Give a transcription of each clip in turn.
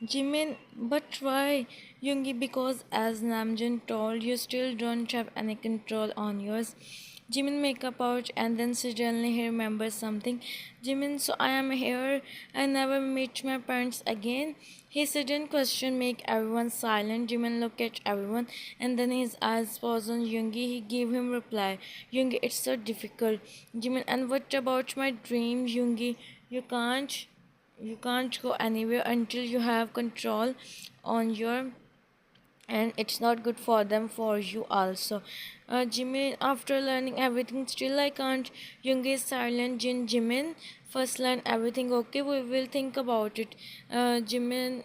Jimin, but why? Yoongi, because as Namjoon told, you still don't have any control on yours. Jimin make a pouch and then suddenly he remembers something. Jimin, so I am here. I never meet my parents again. His sudden question make everyone silent. Jimin look at everyone and then his eyes pause on Yoongi. He gave him reply. Yoongi, it's so difficult. Jimin, and what about my dream, Yoongi? You can't go anywhere until you have control on your, and it's not good for them, for you also. Jimin, after learning everything, still I can't. Young is silent. Jimin, first learn everything, okay, we will think about it. Jimin,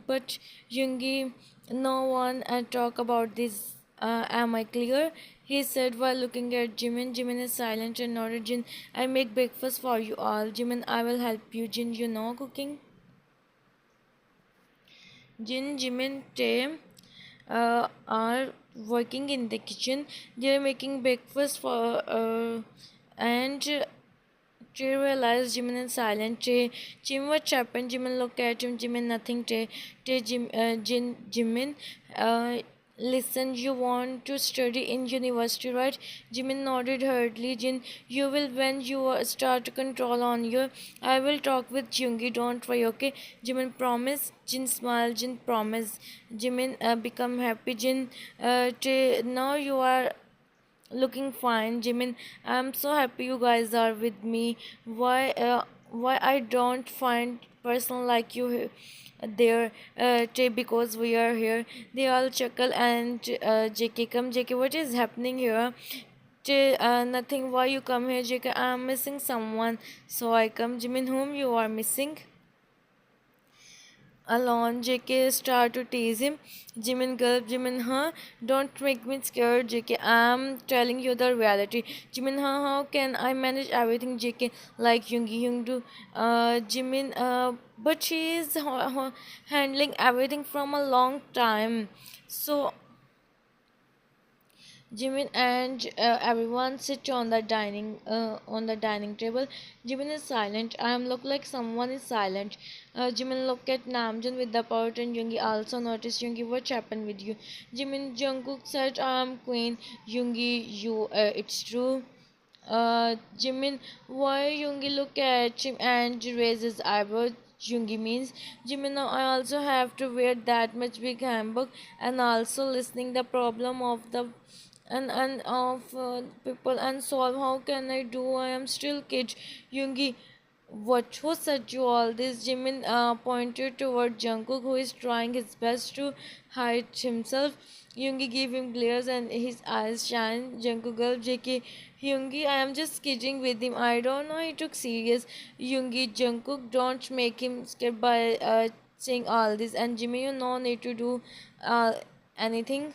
but Yoongi, no one talk about this. Am I clear? He said while looking at Jimin. Jimin is silent and nodded. Jin, I make breakfast for you all. Jimin, I will help you. Jin, you know cooking? Jin, Jimin, Tae are working in the kitchen. They are making breakfast for and Trey realized Jimin is silent. Jim, what happened? Jimin looked at him. Jimin, nothing. Jimin, listen, you want to study in university, right? Jimin nodded hurriedly. Jin, you will when you start to control on you. I will talk with Jungi. Don't worry, okay? Jimin promise. Jin smiled. Jin promise. Jimin become happy. Jin, now you are looking fine. Jimin, I'm so happy you guys are with me. Why I don't find person like you there, because we are here. They all chuckle and JK, come JK, what is happening here? Nothing. Why you come here, JK? I'm missing someone, so I come. Jimin, whom you are missing? Alon, JK start to tease him. Jimin gulp. Jimin, huh? Don't make me scared, JK. I'm telling you the reality. Jimin, huh? How can I manage everything, JK? Like Yoongi do. Jimin, but she is handling everything from a long time. So Jimin and everyone sit on the dining table. Jimin is silent. I am look like someone is silent. Jimin look at Namjoon with the pout and Yoongi also noticed. Yoongi, what happened with you? Jimin, Jungkook said I am queen. Yoongi, you it's true. Jimin, why Yoongi look at him and raises eyebrows? Yoongi means Jimin, now I also have to wear that much big handbag and also listening the problem of the and of people and solve. How can I do? I am still kid. Yoongi, what who said you all this? Jimin pointed toward Jungkook, who is trying his best to hide himself. Yoongi gave him glares and his eyes shine. Jungkook gulped. JK, Yoongi, I am just kidding with him. I don't know. He took serious. Yoongi, Jungkook, don't make him scared by saying all this. And Jimmy, you no need to do anything.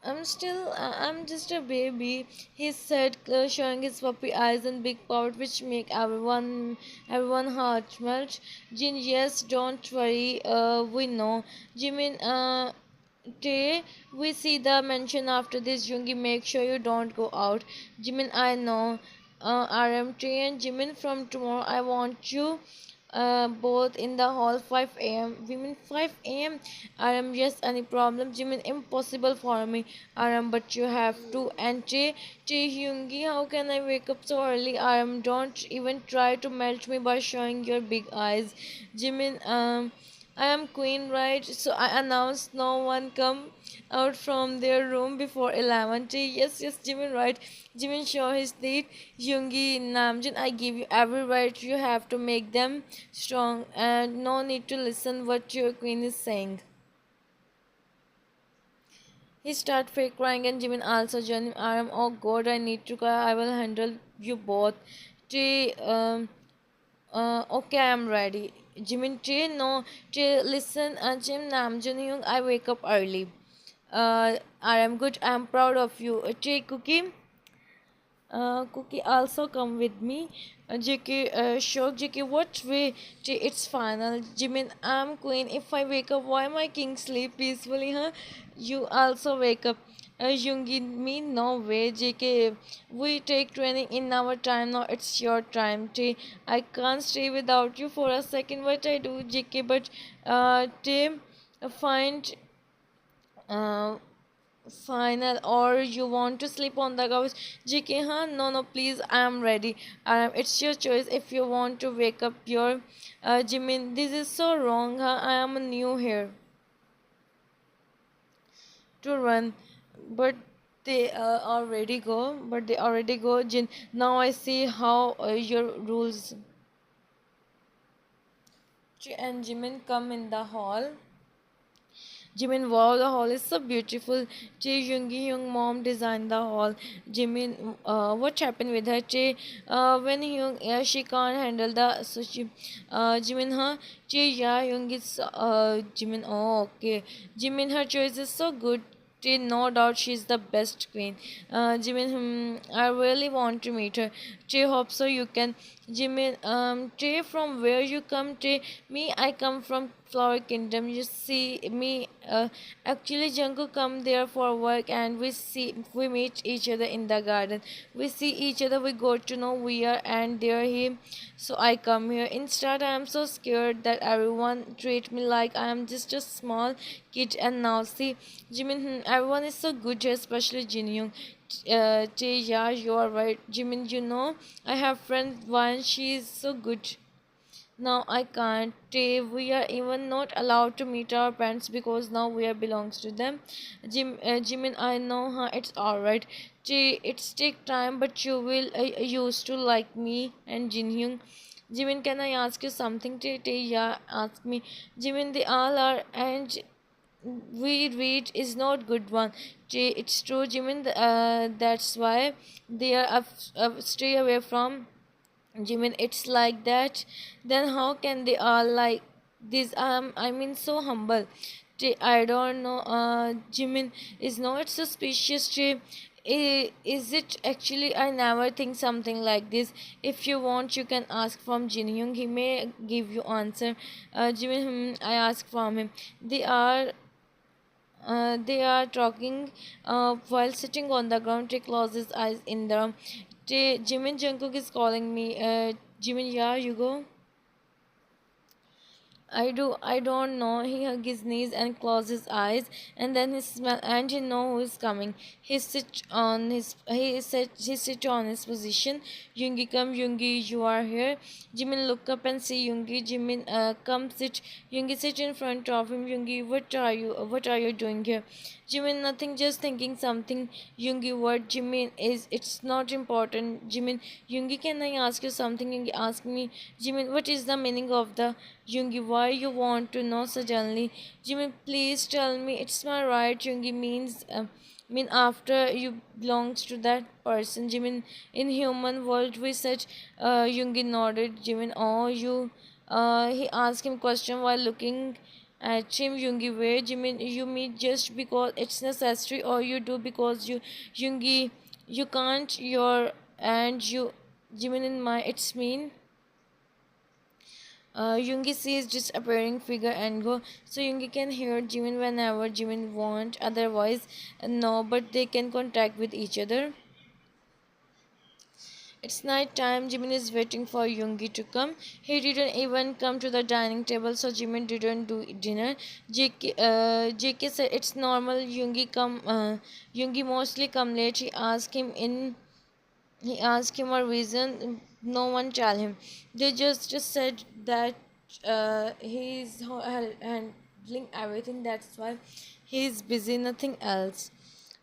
I'm just a baby, he said, showing his puppy eyes and big pout, which make everyone heart melt. Jin, yes, don't worry, we know. Jimin, Tay, we see the mention after this. Jungi, make sure you don't go out. Jimin, I know. RM Tay and Jimin, from tomorrow, I want you both in the hall 5 a.m. Women 5 a.m. RM, yes, any problem? Jimin, impossible for me. RM, but you have to. And Tae Hyungi, how can I wake up so early? RM, don't even try to melt me by showing your big eyes. Jimin, I am queen, right? So I announced no one come out from their room before 11. Yes, yes, Jimin, right? Jimin show his teeth. Yoongi, Namjoon, I give you every right. You have to make them strong and no need to listen what your queen is saying. He start fake crying and Jimin also joined him. RM, oh god, I need to cry. I will handle you both. T, okay, I am ready. Jimin, T, no. T, listen, Jim, Namjoon, Young, I wake up early. I am good. I am proud of you. T, Cookie. Cookie also come with me. JK, shock. JK, what way? It's final. Jimin, I'm queen. If I wake up, why my king sleep peacefully, huh? You also wake up. Yoongi, me no way. JK, we take training in our time now. It's your time. T, I can't stay without you for a second. What I do, JK, but T, find uh, final, or you want to sleep on the couch? JK, huh? No, no, please, I am ready. It's your choice if you want to wake up your Jimin. This is so wrong, huh? I am new here to run, but they already go, Jin. Now I see how your rules. And Jimin come in the hall. Jimin, wow, the hall is so beautiful. Che Yoongi Young mom designed the hall. Jimin, what happened with her? Che, when Young, she can't handle the so she, Jimin, huh? Che, yeah, Young is, Jimin, oh, okay. Jimin, her choice is so good. Che, no doubt she's the best queen. Jimin, I really want to meet her. Che, hope so you can. Jimin, Che, from where you come? Che, me, I come from Flower Kingdom. You see me. Actually, Jungkook come there for work, and we meet each other in the garden. We see each other. We got to know we are, and there he. So I come here. Instead, I am so scared that everyone treat me like I am just a small kid. And now see, Jimin, everyone is so good here, especially Jin Young. Yeah, you are right, Jimin. You know, I have friend one. She is so good. Now I can't. We are even not allowed to meet our parents because now we are belongs to them. Jimin, I know, huh? It's alright. It's take time, but you will used to like me and Jin Hyun. Jimin, can I ask you something? Yeah, ask me. Jimin, they all are, and we read is not good one. It's true, Jimin. That's why they are stay away from Jimin. It's like that. Then how can they all like this? I mean, so humble. I don't know. Jimin is not suspicious. Is it actually? I never think something like this. If you want, you can ask from Jin Hyung. He may give you answer. Jimin, I ask from him. They are talking while sitting on the ground. Tae closes eyes in the room. Jimin, Jungkook is calling me. Jimin, yeah, you go. I do. I don't know. He hugs his knees and closes his eyes, and then he smell and he know who is coming. He sit on his position. Yoongi, come, Yoongi, you are here. Jimin look up and see Yoongi. Jimin, come sit. Yoongi sit in front of him. Yoongi, what are you doing here? Jimin, nothing, just thinking something. Yoongi, what? Jimin, is it's not important. Jimin, Yoongi, can I ask you something? Yoongi, ask me. Jimin, what is the meaning of the Yoongi? Why you want to know suddenly? Jimin, please tell me. It's my right. Yoongi means mean after you belongs to that person. Jimin, in human world we said. Yoongi nodded. Jimin, oh you. He asked him question while looking at him. Yoongi, where? Jimin, you meet just because it's necessary, or you do because you. Yoongi, you can't. Your and you. Jimin, in my it's mean. Yoongi sees disappearing figure and go. So Yoongi can hear Jimin whenever Jimin want. Otherwise, no. But they can contact with each other. It's night time. Jimin is waiting for Yoongi to come. He didn't even come to the dining table, so Jimin didn't do dinner. JK said it's normal. Yoongi mostly come late. He asked him a reason. No one tell him. They just said that he's handling everything. That's why he's busy. Nothing else.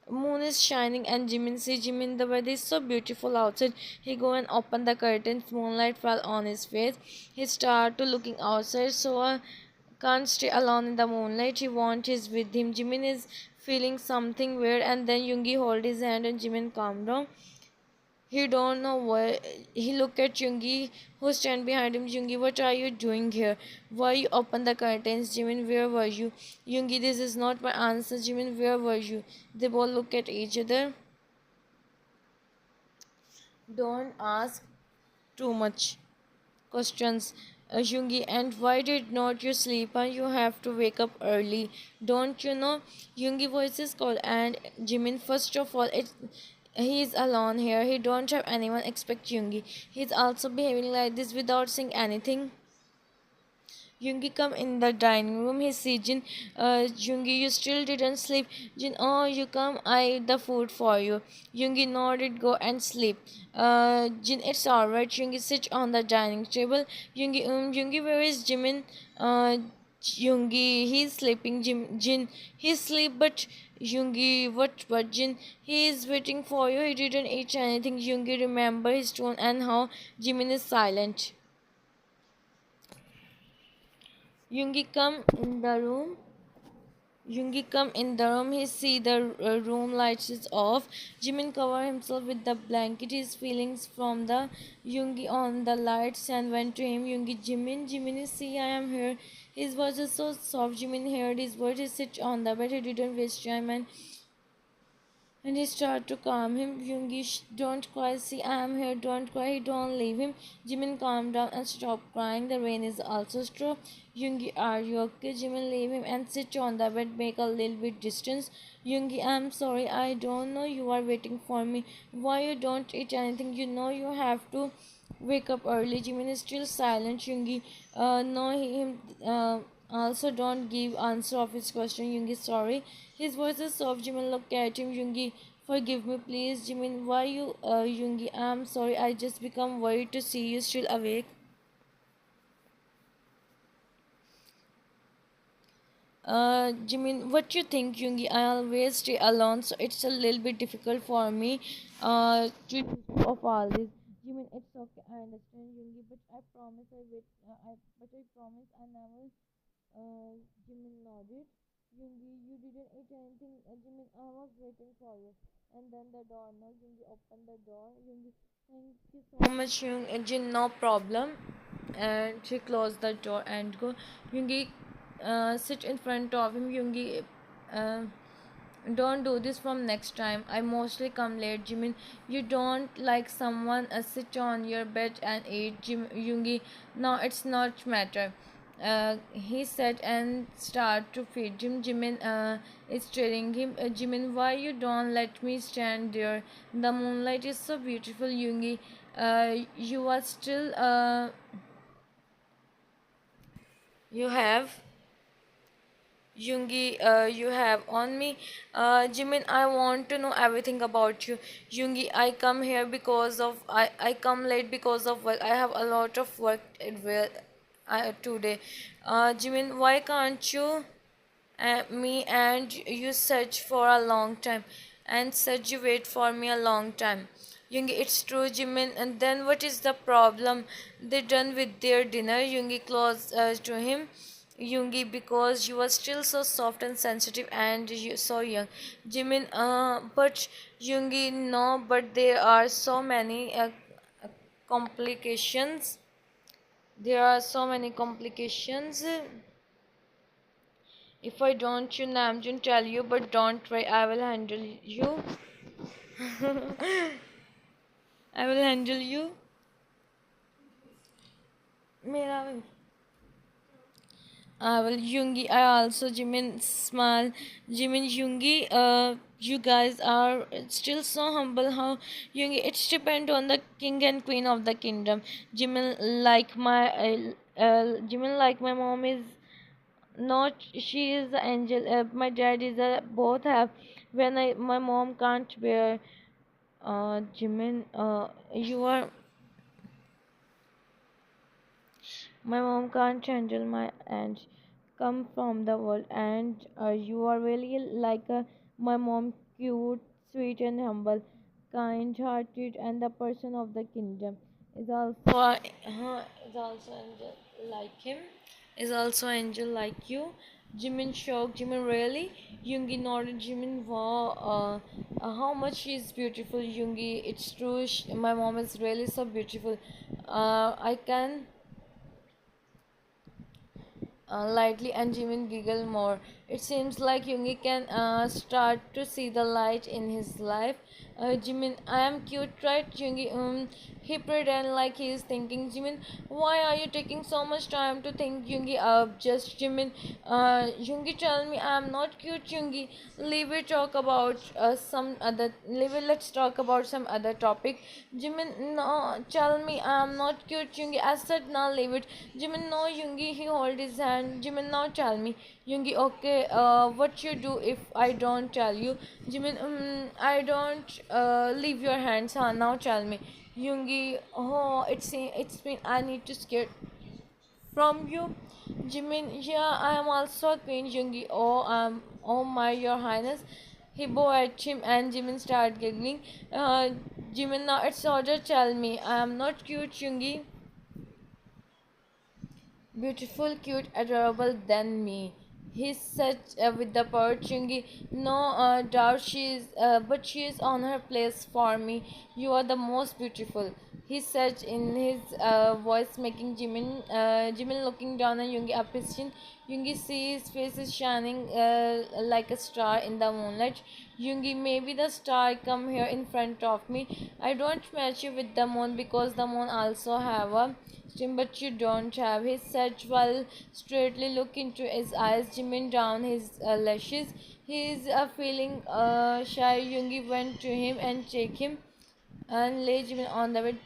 Moon is shining and Jimin see Jimin, the weather is so beautiful outside. He go and open the curtains. Moonlight fell on his face. He started to looking outside, so can't stay alone in the moonlight. He wants his with him. Jimin is feeling something weird, and then Yoongi hold his hand and Jimin calm down. He don't know why. He look at Yoongi, who stand behind him. Yoongi, what are you doing here? Why you open the curtains? Jimin, where were you? Yoongi, this is not my answer. Jimin, where were you? They both look at each other. Don't ask too much questions. Yoongi, and why did not you sleep? And you have to wake up early. Don't you know? Yoongi voices call and Jimin. First of all, he's alone here. He don't have anyone expect Yoongi. He's also behaving like this without saying anything. Yoongi come in the dining room. He see Jin. Yoongi, you still didn't sleep. Jin, oh, you come. I ate the food for you. Yoongi nodded. Go and sleep. Jin, it's alright. Yoongi, sit on the dining table. Yoongi, Yoongi, where is Jimin? Yoongi, he's sleeping. Jin, he's sleep, but Yoongi, what, Jin? He is waiting for you. He didn't eat anything. Yoongi, remember his tone and how Jimin is silent. Yoongi come in the room. Yoongi come in the room. He see the room lights is off. Jimin cover himself with the blanket. His feelings from the Yoongi on the lights and went to him. Yoongi, Jimin, see I am here. His voice is so soft. Jimin heard his words. He sit on the bed. He didn't waste time and he started to calm him. Yoongi, don't cry. See, I am here. Don't cry. Don't leave him. Jimin calmed down and stopped crying. The rain is also stopped. Yoongi, are you okay? Jimin, leave him and sit on the bed. Make a little bit distance. Yoongi, I'm sorry. I don't know you are waiting for me. Why you don't eat anything? You know you have to wake up early. Jimin is still silent. Yoongi, no, him. Also, don't give answer of his question. Yoongi, sorry. His voice is soft. Jimin looked at him. Yoongi, forgive me, please. Jimin, why you? Yoongi, I'm sorry. I just become worried to see you still awake. Jimin, what you think, Yoongi? I always stay alone, so it's a little bit difficult for me to do of all this. Jimin, it's okay. I understand, Yoongi, but I promise I wait. But I promise I never. Jimin nodded. Yoongi, you didn't eat anything. Jimin, I was waiting for you. And then the door knocked. Yoongi opened the door. Yoongi, thank you so much, Jin. No problem. And she closed the door and go. Yoongi, sit in front of him. Yoongi, uh, don't do this from next time. I mostly come late. Jimin, you don't like someone sit on your bed and eat. Yoongi, no, it's not matter. He said and start to feed him. Jimin is telling him, Jimin, why you don't let me stand there? The moonlight is so beautiful. Yoongi, you are still you have Yoongi, you have on me. Jimin, I want to know everything about you. Yoongi, I come late because of work. I have a lot of work today. Jimin, why can't you me and you search for a long time and said you wait for me a long time. Yoongi, it's true, Jimin. And then what is the problem? They done with their dinner. Yoongi close to him. Yoongi, because you are still so soft and sensitive and you so young. Jimin, but Yoongi, no, but there are so many complications. There are so many complications. If I don't, you Namjoon tell you, but don't worry, I will handle you. I will handle you. मेरा well, Yoongi, I also Jimin smile. Jimin, Yoongi, you guys are still so humble. How Yoongi? It's depend on the king and queen of the kingdom. Jimin, like my mom is not. She is the angel. My dad is a both have. When my mom can't bear. Jimin, you are. My mom can't handle my and come from the world, and you are really like my mom, cute, sweet, and humble, kind-hearted, and the person of the kingdom. Is also is also angel like him. Is also angel like you. Jimin shocked. Jimin really. Yoongi nodded. Jimin wow. How much she is beautiful. Yoongi, it's true. My mom is really so beautiful. I can lightly, and Jimin giggled more. It seems like Yoongi can start to see the light in his life. Jimin, I am cute, right? Yoongi, he pretend like he is thinking. Jimin, why are you taking so much time to think? Yoongi, just Jimin. Yoongi, tell me I am not cute. Yoongi, leave it. Talk about some other. Leave it. Let's talk about some other topic. Jimin, no, tell me I am not cute. Yoongi, I said now leave it. Jimin, no, Yoongi, he hold his hand. Jimin, now tell me. Yoongi, okay, what you do if I don't tell you? Jimin, I don't leave your hands, huh? Now tell me. Yoongi, oh, it's been, I need to scare from you. Jimin, yeah, I am also a queen. Yoongi, oh my, your highness. He bowed at him and Jimin started giggling. Jimin, now it's order, tell me. I am not cute, Yoongi. Beautiful, cute, adorable than me. He said with the poet Chungi, no doubt she is, but she is on her place for me. You are the most beautiful. He said in his voice, making Jimin looking down on Yungi up his chin. Yungi sees his face is shining like a star in the moonlight. Yungi, maybe the star come here in front of me. I don't match you with the moon because the moon also have a stream, but you don't have. He said while straightly look into his eyes, Jimin down his lashes. He is feeling shy. Yungi went to him and take him and lay Jimin on the bed.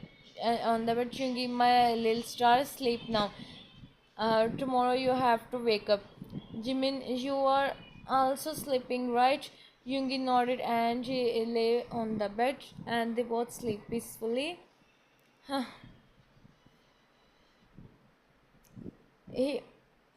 On the bed, Yungi, my little star, sleep now. Tomorrow you have to wake up. Jimin, you are also sleeping, right? Yungi nodded and he lay on the bed and they both sleep peacefully. He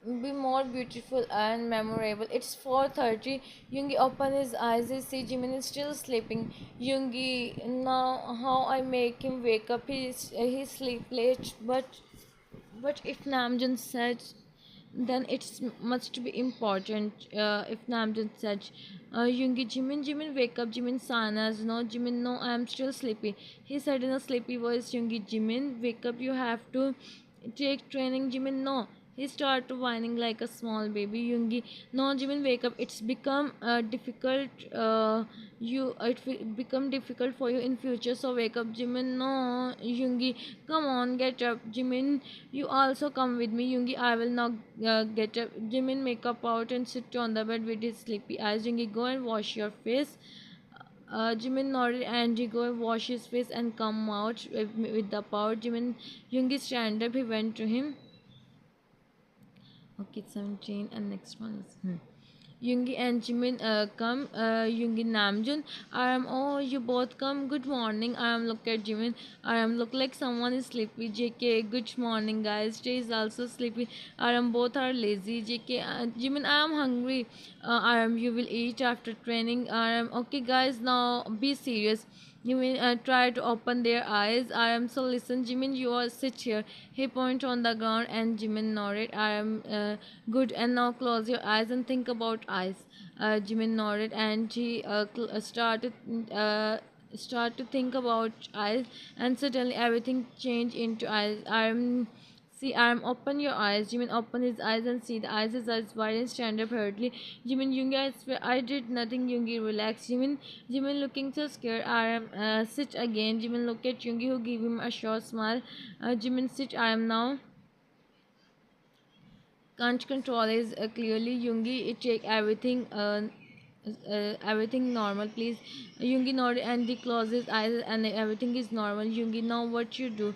be more beautiful and memorable. It's 4:30. Yoongi open his eyes. He see Jimin is still sleeping. Yoongi, now how I make him wake up? He sleep late. But if Namjoon said, then it's must be important. If Namjoon said, Yoongi, Jimin, wake up. Jimin, Sanas, no, Jimin, no, I am still sleepy. He said in a sleepy voice, Yoongi, Jimin, wake up. You have to take training. Jimin, no. He started whining like a small baby. Yoongi, no, Jimin, wake up. It's become difficult. It will become difficult for you in future. So wake up, Jimin. No, Yoongi, come on, get up. Jimin, you also come with me. Yoongi, I will not get up. Jimin, make up out and sit on the bed with his sleepy eyes. Yoongi, go and wash your face. Jimin nodded and he go and wash his face and come out with the power. Jimin, Yoongi stand up. He went to him. Okay, 17 and next one is Yoongi and Jimin come. Yoongi, Namjoon, I am, oh, you both come. Good morning. I am look at Jimin. I am look like someone is sleepy. JK, good morning guys. Jay is also sleepy. I am both are lazy. JK, Jimin, I am hungry. I am, you will eat after training. I am, okay guys, now be serious. Jimin try to open their eyes. I am, so listen, Jimin, you are sit here. He point on the ground and Jimin nodded. I am good, and now close your eyes and think about eyes. Jimin nodded and he start to think about eyes, and suddenly everything changed into eyes. I am, see, I'm open your eyes. Jimin open his eyes and see the eyes. His eyes wide and stand up hurriedly. Jimin, Yoongi, I swear I did nothing. Yoongi, relax. Jimin looking so scared. I am sit again. Jimin look at Yoongi, who give him a short smile. Jimin, sit. I am now. Can't control is clearly Yoongi. Take everything. Everything normal, please. Yoongi nodded and he closed his eyes and everything is normal. Yoongi, now what you do?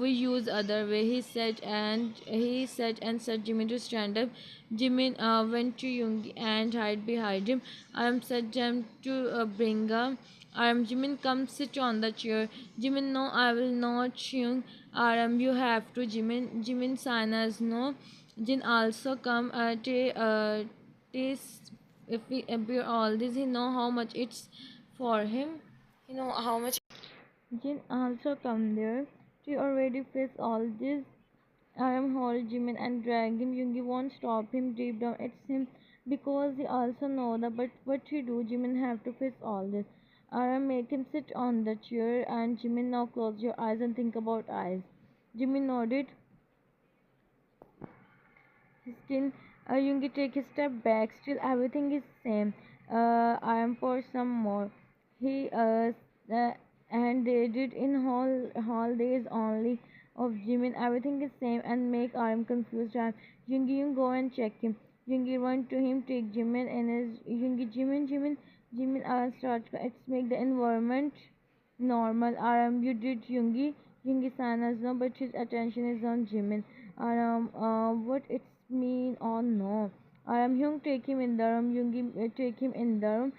We use other way. He said and said Jimin to stand up. Jimin went to Yoongi and hide behind him. I am said Jim to bring up. Jimin, come sit on the chair. Jimin, no, I will not. Young. You have to. Jimin, Sanas, no. Jin also come. Taste, if we appear all this, he know how much it's for him. You know how much. Jin also come there. She already face all this. I am hold Jimin and drag him. Yoongi won't stop him. Deep down, it's him because he also know that. But what he do, Jimin have to face all this. I am make him sit on the chair and Jimin, now close your eyes and think about eyes. Jimin nodded. His skin Yoongi take a step back. Still, everything is same. I am for some more. He uh, and they did in whole days only of Jimin. Everything is same and make I am confused. Yoongi, you go and check him. Yoongi run to him, take Jimin and his Yoongi Jimin. Start. Let's make the environment normal. You did Yoongi. Yoongi Sana's no, but his attention is on Jimin. What it's mean or no? Hyung take him in the room. Yoongi take him in the room.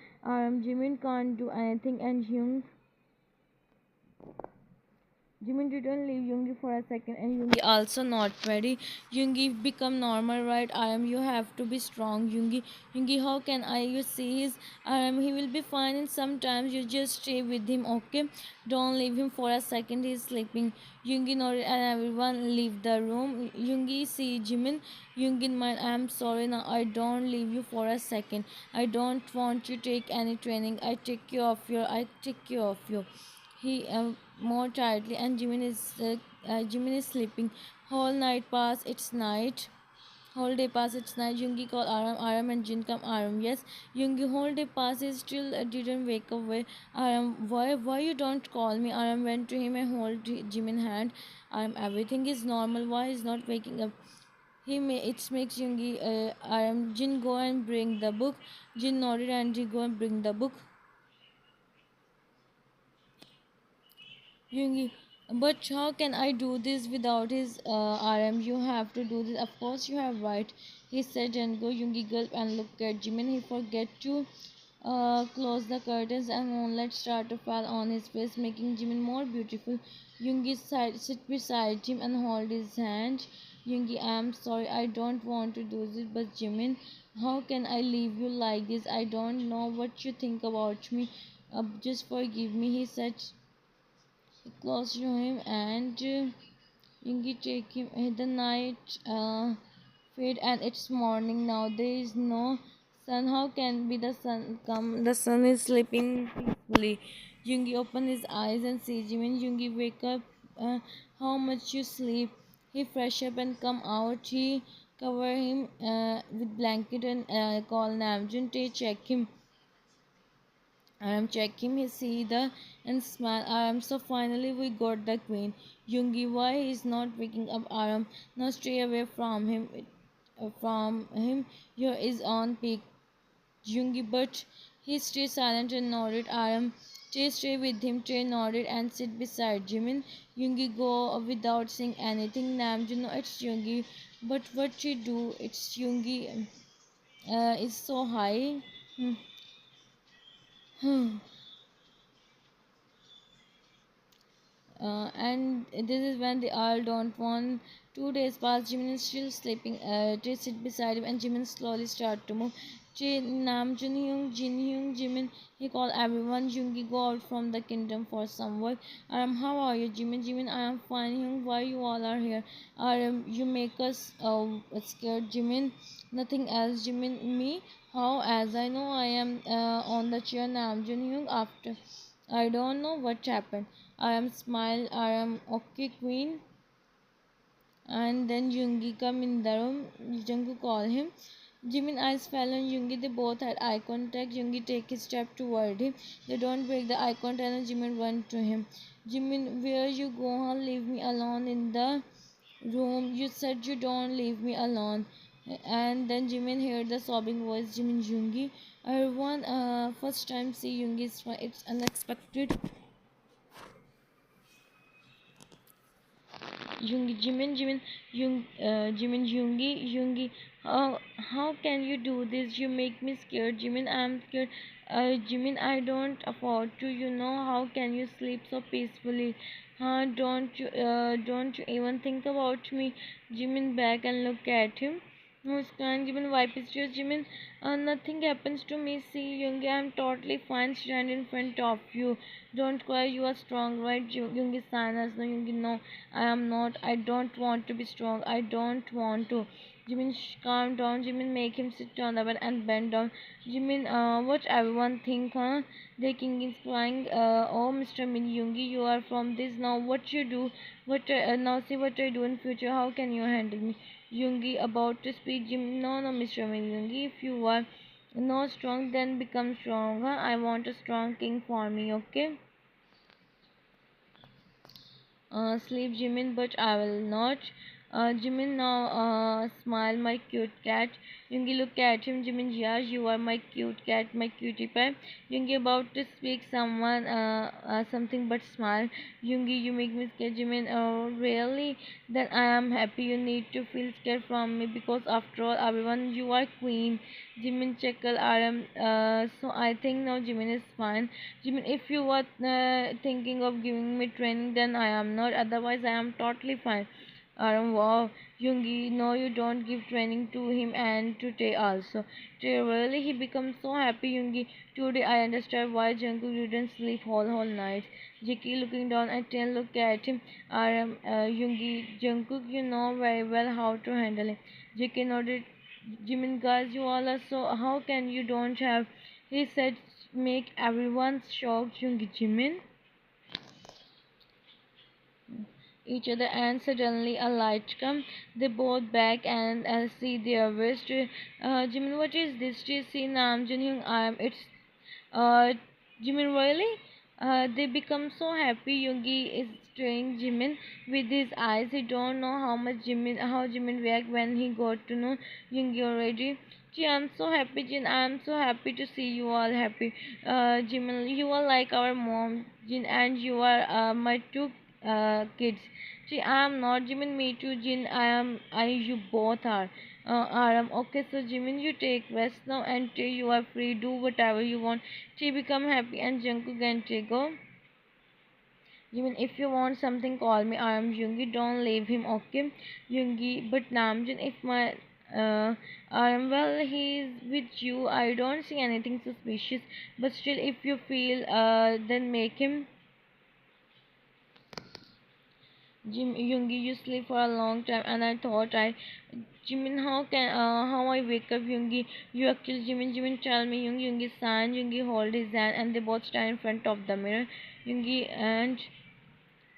Jimin can't do anything, and Jimin didn't leave Yoongi for a second, and Yoongi also not ready. Yoongi become normal, right? You have to be strong, Yoongi. Yoongi, how can you see his he will be fine, and sometimes you just stay with him, okay? Don't leave him for a second. He's sleeping. Yoongi nodded, and everyone leave the room. Yoongi see Jimin. Yoongi mind, I am sorry now. I don't leave you for a second. I don't want you to take any training. I take care of you. He more tightly, and Jimin is sleeping. Whole night pass. It's night. Whole day pass. It's night. Yoongi call Aram, and Jin come Aram. Yes, Yoongi whole day passes. Still didn't wake up. Why Aram? Why you don't call me? Aram went to him and hold Jimin hand. Aram, everything is normal. Why is not waking up? It makes Yoongi Aram. Jin go and bring the book. Jin nodded, and he go and bring the book. Yoongi, but how can I do this without his RM? You have to do this. Of course, you have right. He said and go. Yoongi gulp and look at Jimin. He forget to close the curtains, and moonlight start to fall on his face, making Jimin more beautiful. Yoongi sit beside him and hold his hand. Yoongi, I am sorry. I don't want to do this, but Jimin, how can I leave you like this? I don't know what you think about me. Just forgive me, he said close to him, and Yoongi take him. The night fade, and it's morning now. There is no sun. How can be the sun come? The sun is sleeping peacefully. Yoongi open his eyes and see Jimin. Yoongi wake up. How much you sleep? He fresh up and come out. He cover him with blanket and call Namjoon to check him. I am checking his see the and smile. I am so finally we got the queen. Yoongi, why is not waking up Aram? Now stay away from him. From him, your is on peak. Yoongi, but he stayed silent and nodded. Aram, stay with him. Stay nodded and sit beside Jimin. Yoongi go without saying anything. Namjoon, no, it's Yoongi, but what she do? It's Yoongi. It's so high. And this is when the Earl don't want 2 days pass. Jimin is still sleeping. They sit beside him, and Jimin slowly start to move. Nam Jin Hyung, Jimin. He call everyone. Yoongi go out from the kingdom for some work. How are you, Jimin? Jimin, I am fine. Hyung, why you all are here? You make us scared, Jimin. Nothing else, Jimin. Me? How? As I know, I am on the chair. Nam Jin Hyung. After I don't know what happened. I am smile. I am okay, queen. And then Yoongi come in the room. Jungkook call him. Jimin eyes fell on Yoongi. They both had eye contact. Yoongi take a step toward him. They don't break the eye contact, and Jimin run to him. Jimin, where you go? Huh? Leave me alone in the room. You said you don't leave me alone. And then Jimin heard the sobbing voice. Jimin, Yoongi. Everyone, first time see Yoongi. It's unexpected. Yoongi. How can you do this? You make me scared, Jimin. I'm scared. Jimin, I don't afford to. You know how can you sleep so peacefully? Don't you even think about me? Jimin back and look at him. Who's crying? Jimin wipe his tears. Jimin, nothing happens to me. See, Yoongi, I'm totally fine. Stand in front of you. Don't cry. You are strong, right? Yoongi, silence. No, Yoongi, no. I am not. I don't want to be strong. I don't want to. Jimin, calm down. Jimin, make him sit on the bed and bend down. Jimin, what everyone think, huh? The king is crying. Oh, Mr. Min Yoongi, you are from this now. What you do? What now? See what I do in future. How can you handle me? Yoongi about to speak. Jim, no, no, Mr. Min Yoongi. If you are not strong, then become strong. Huh? I want a strong king for me. Okay. Sleep, Jimin, but I will not. Jimin, now smile, my cute cat. Yoongi, look at him. Jimin, yeah, you are my cute cat, my cutie pie. Yoongi, about to speak someone, something but smile. Yoongi, you make me scared. Jimin, oh, really? Then I am happy. You need to feel scared from me because after all, everyone, you are queen. Jimin, chuckle, so I think now Jimin is fine. Jimin, if you were thinking of giving me training, then I am not. Otherwise, I am totally fine. Aram, wow, Yoongi, no, you don't give training to him and to Tae also. Tae really, he becomes so happy, Yoongi. Today I understand why Jungkook didn't sleep whole night. Jiki looking down at Tae, look at him. Aram, Yoongi, Jungkook, you know very well how to handle him. Jiki nodded. Jimin, guys, you all are so. How can you don't have? He said, make everyone shocked, Yoongi, Jimin. Each other, and suddenly a light come. They both back and see their wrist. Jimin, what is this? Do you see Nam Jin Hyung? It's uh, Jimin, really? They become so happy. Yoongi is staring Jimin with his eyes. He don't know how Jimin react when he got to know Yoongi already. Gee, I'm so happy, Jin. I'm so happy to see you all happy. Jimin, you are like our mom, Jin, and you are my two kids. See, I am not Jimin, me too, Jin. You both are. Aram, okay, so Jimin, you take rest now, and Tae, you are free, do whatever you want. Tae become happy, and Jungkook and Tae go. Jimin, if you want something, call me. I am Yoongi, don't leave him, okay? Yoongi, but Namjoon, if my well, he's with you. I don't see anything suspicious, but still, if you feel, then make him. Jim Yoongi, you sleep for a long time, and I thought Jimin, how I wake up, Yoongi? You actually, Jimin, tell me, Yoongi, sign, Yoongi, hold his hand, and they both stand in front of the mirror. Yoongi and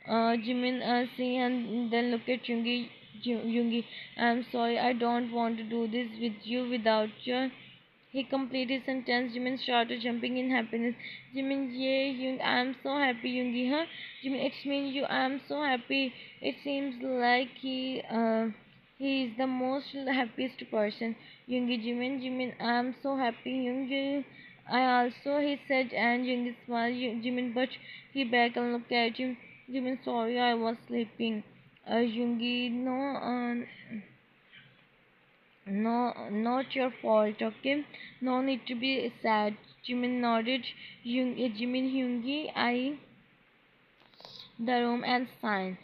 Jimin see and then look at Yoongi, I'm sorry, I don't want to do this with you without you. He completed his sentence. Jimin started jumping in happiness. Jimin, yeah, Young, I'm so happy, Yoongi, huh? Jimin, it's me, you, I'm so happy. It seems like he is the most happiest person. Yoongi, Jimin, I'm so happy, Yoongi. I also, he said, and Yoongi smiled. Jimin, but he back and looked at him. Jimin, sorry, I was sleeping. Yoongi, no, no, not your fault, okay? No need to be sad. Jimin nodded. Jimin Hyungi, I the room and sign.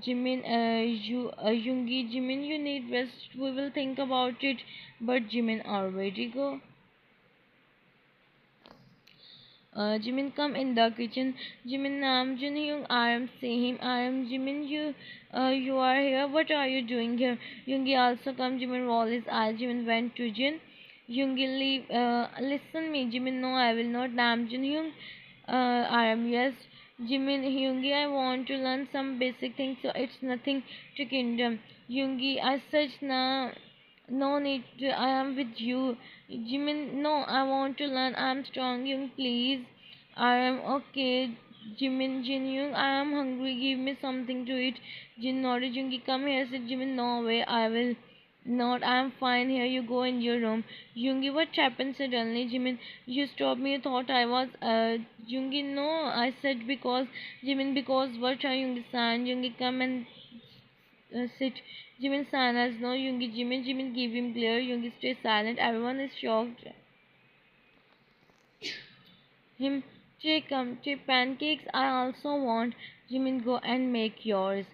Yoongi, Jimin, you need rest. We will think about it. But Jimin already go. Jimin come in the kitchen. Jimin Nam Jin Hyung, I am see him. I am Jimin. You are here. What are you doing here? Yoongi also come. Jimin roll his eyes. Jimin went to Jin. Yoongi leave. Listen me. Jimin, no, I will not. Nam Jin Hyung. I am yes. Jimin Hyungi, I want to learn some basic things, so it's nothing to kingdom. Hyungi, I such na. No need to, I am with you. Jimin, no, I want to learn. I am strong, Young, please. I am okay. Jin Young, I am hungry. Give me something to eat. Jin nodded. Yoongi, come here. Said Jimin, no way. I will not. I am fine here. You go in your room. Yoongi, what happened suddenly? Jimin, you stopped me. You thought I was. Yoongi, no. I said because. Jimin, because what are Yoongi-san? Yoongi, come and sit. Jimin Sanas, no Yoongi, Jimin give him glare. Yoongi stay silent. Everyone is shocked. Him, Che come, Che pancakes. I also want. Jimin, go and make yours.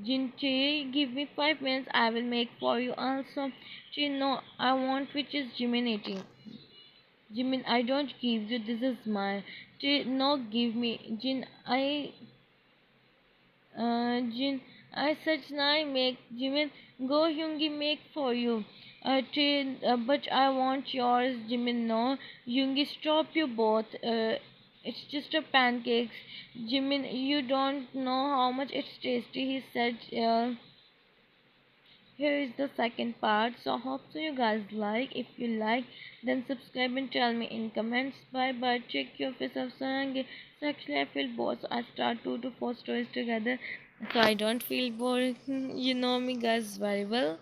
Jin Che, give me 5 minutes. I will make for you also. Che, no, I want which is Jimin eating. Jimin, I don't give you. This is mine. Che, no, give me. Jin, I said, "Nai make Jimin go Hyungi make for you. But I want yours, Jimin. No, Hyungi, stop you both. It's just a pancakes. Jimin, you don't know how much it's tasty," he said. Here is the second part. So hope so you guys like. If you like, then subscribe and tell me in comments. Bye bye. Check your face of song. So actually I feel bored. So I start 2 to 4 stories together. So I don't feel bored. You know me guys very well.